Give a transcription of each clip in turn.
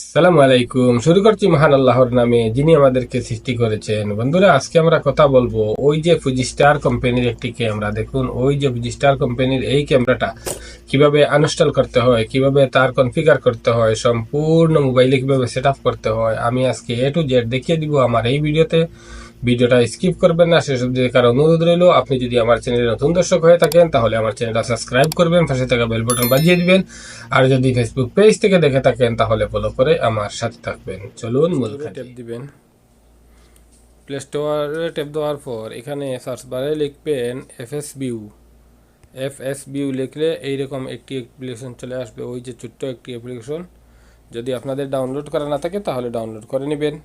সালামু আলাইকুম। শুরু করছি মহান আল্লাহর নামে, যিনি আমাদেরকে সৃষ্টি করেছেন। বন্ধুরা, আজকে আমরা কথা বলবো ওই যে ফুজি স্টার কোম্পানির একটি ক্যামেরা। দেখুন, ওই যে ফুজি স্টার কোম্পানির এই ক্যামেরাটা কিভাবে আনইনস্টল করতে হয়, কিভাবে তার কনফিগার করতে হয়, সম্পূর্ণ মোবাইলে কিভাবে সেট আপ করতে হয়, আমি আজকে এ টু জেড দেখিয়ে দিব আমার এই ভিডিওতে। ভিডিওটা স্কিপ করবেন না, শেষ অবধি দেখার অনুরোধ রইল। আপনি যদি আমার চ্যানেলে নতুন দর্শক হয়ে থাকেন তাহলে আমার চ্যানেলটা সাবস্ক্রাইব করবেন, পাশে থাকা বেল বাটন বাজিয়ে দিবেন। আর যদি ফেসবুক পেজ থেকে দেখে থাকেন তাহলে ফলো করে আমার সাথে থাকবেন। চলুন মূল ট্যাব দিবেন। প্লে স্টোরে ট্যাপ দেওয়ার পর এখানে সার্চ বারে লিখবেন এফএস ভিউ লিখলে এইরকম একটি অ্যাপ্লিকেশন চলে আসবে। ওই যে ছোট্ট একটি অ্যাপ্লিকেশন, যদি আপনাদের ডাউনলোড করা না থাকে তাহলে ডাউনলোড করে নেবেন।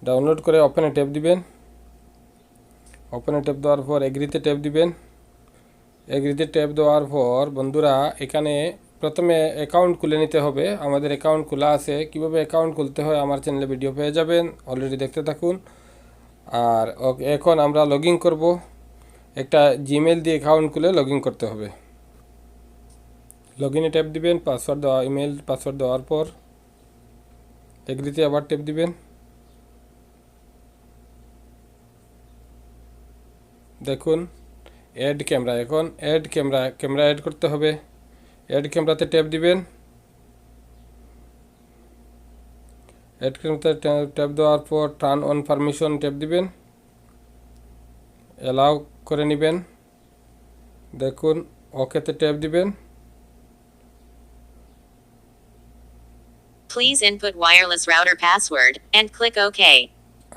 ডাউনলোড করে ওপেনে ট্যাপ দিবেন। ওপেনে ট্যাপ দেওয়ার পর এগ্রিতে ট্যাপ দিবেন। এগ্রিতে ট্যাপ দেওয়ার পর বন্ধুরা, এখানে প্রথমে অ্যাকাউন্ট খুলে নিতে হবে। আমাদের অ্যাকাউন্ট খোলা আছে। কিভাবে অ্যাকাউন্ট খুলতে হয় আমার চ্যানেলে ভিডিও পেয়ে যাবেন, অলরেডি দেখতে থাকুন। আর এখন আমরা লগ ইন করবো। একটা জিমেল দিয়ে অ্যাকাউন্ট খুলে লগ ইন করতে হবে। লগ ইনে ট্যাপ দিবেন, পাসওয়ার্ড দেওয়া, ইমেল পাসওয়ার্ড দেওয়ার পর এগ্রিতে আবার ট্যাপ দিবেন। দেখুন অ্যাড ক্যামেরা, এখন অ্যাড ক্যামেরা অ্যাড করতে হবে। অ্যাড ক্যামেরাতে ট্যাপ দিবেন। অ্যাড ক্যামেরাতে ট্যাপ দেওয়ার পর টার্ন অন পারমিশন ট্যাপ দিবেন, অ্যালাউ করে নেবেন। দেখুন ওকেতে ট্যাপ দিবেন। Please input wireless router password and click OK.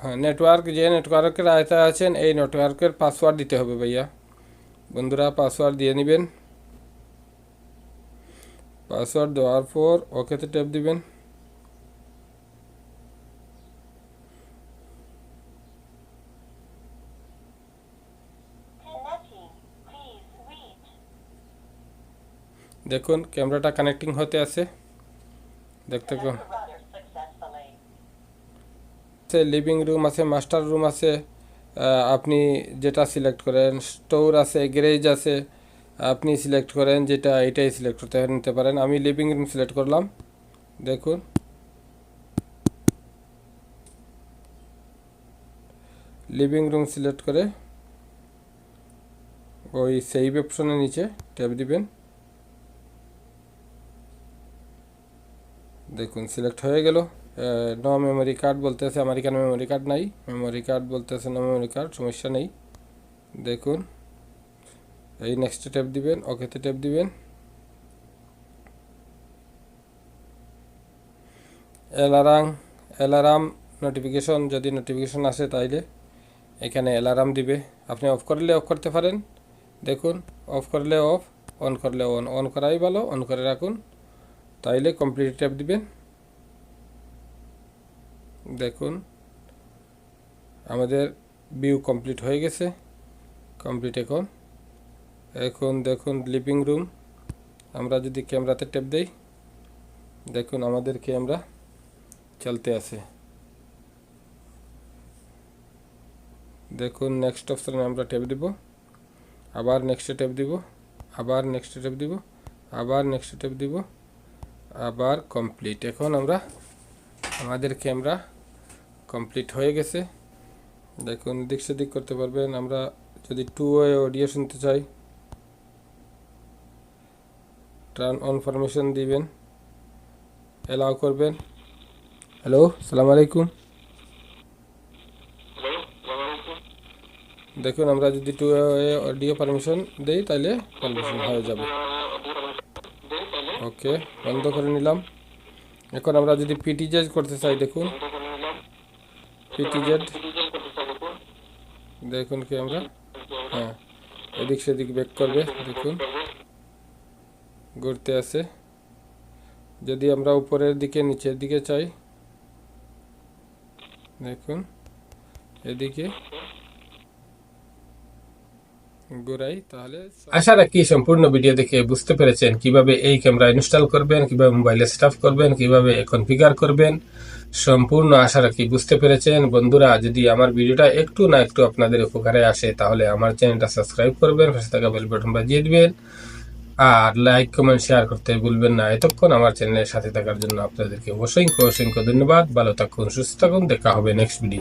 হ্যাঁ, নেটওয়ার্কের আয়তায় আছেন এই নেটওয়ার্কের পাসওয়ার্ড দিতে হবে ভাইয়া। বন্ধুরা, পাসওয়ার্ড দিয়ে নেবেন। পাসওয়ার্ড দেওয়ার পর ওকেতে ট্যাপ দিবেন। দেখুন ক্যামেরাটা কানেক্টিং হতে আছে, দেখতে পান। লিভিং রুম আছে, মাস্টার রুম আছে, আপনি যেটা সিলেক্ট করেন। স্টোর আছে, গ্যারেজ আছে, আপনি সিলেক্ট করেন যেটা, এটাই সিলেক্ট করতে নিতে পারেন। আমি লিভিং রুম সিলেক্ট করলাম। দেখুন লিভিং রুম সিলেক্ট করে ওই সেভ অপশনের নিচে ট্যাপ দিবেন। দেখুন সিলেক্ট হয়ে গেল। নো মেমোরি কার্ড বলতেছে, আমার এখানে মেমোরি কার্ড নাই। মেমোরি কার্ড বলতেছে নো মেমোরি কার্ড, সমস্যা নেই। দেখুন এই নেক্সট ট্যাপ দিবেন, ওকেতে ট্যাপ দিবেন। অ্যালার্ম নোটিফিকেশন, যদি নোটিফিকেশন আসে তাইলে এখানে অ্যালার্ম দিবে। আপনি অফ করলে অফ করতে পারেন। দেখুন অফ করলে অফ, অন করলে অন। অন করাই ভালো, অন করে রাখুন। তাইলে কমপ্লিট ট্যাপ দিবেন। দেখুন আমাদের ভিউ কমপ্লিট হয়ে গেছে। কমপ্লিট এখন দেখুন লিভিং রুম। আমরা যদি ক্যামেরাতে ট্যাপ দেই, দেখুন আমাদের ক্যামেরা চলতে আছে। দেখুন নেক্সট অপশনে আমরা ট্যাপ দিব, আবার নেক্সট ট্যাপ দিব, আবার নেক্সট ট্যাপ দিব, আবার নেক্সট ট্যাপ দিব, আবার কমপ্লিট। এখন আমরা আমাদের ক্যামেরা কমপ্লিট হয়ে গেছে। দেখুন দিক সেদিক করতে পারবেন। আমরা যদি 2 ওয়ে অডিও শুনতে চাই, টার্ন অন পারমিশন দিবেন, অ্যালাউ করবেন। হ্যালো, সালাম আলাইকুম। দেখুন আমরা যদি 2 ওয়ে অডিও পারমিশন দেই তাহলে পারমিশন হয়ে যাবে। ওকে, বন্ধ করে নিলাম। এখন আমরা যদি পিটিজেড করতে চাই, দেখুন পিটিজেড, দেখুন কি আমরা, হ্যাঁ এদিক সেদিক ব্যাক করবে। দেখুন ঘুরতে আছে। যদি আমরা উপরের দিকে নিচের দিকে চাই, দেখুন এদিকে ঘুরাই, তাহলে আশা রাখি সম্পূর্ণ ভিডিও দেখে বুঝতে পেরেছেন কিভাবে এই ক্যামেরা ইনস্টল করবেন, কিভাবে মোবাইলে সেট আপ করবেন, কিভাবে কনফিগার করবেন। সম্পূর্ণ আশা রাখি বুঝতে পেরেছেন। বন্ধুরা, যদি আমার ভিডিওটা একটু না একটু আপনাদের উপকারে আসে তাহলে আমার চ্যানেলটা সাবস্ক্রাইব করবেন, পাশে থাকা বেল বাটন বাজিয়ে দিবেন। আর লাইক কমেন্ট শেয়ার করতে ভুলবেন না। এতক্ষণ আমার চ্যানেলের সাথে থাকার জন্য আপনাদেরকে অসংখ্য অসংখ্য ধন্যবাদ। ভালো থাকুন, সুস্থ থাকুন, দেখা হবে নেক্সট ভিডিও।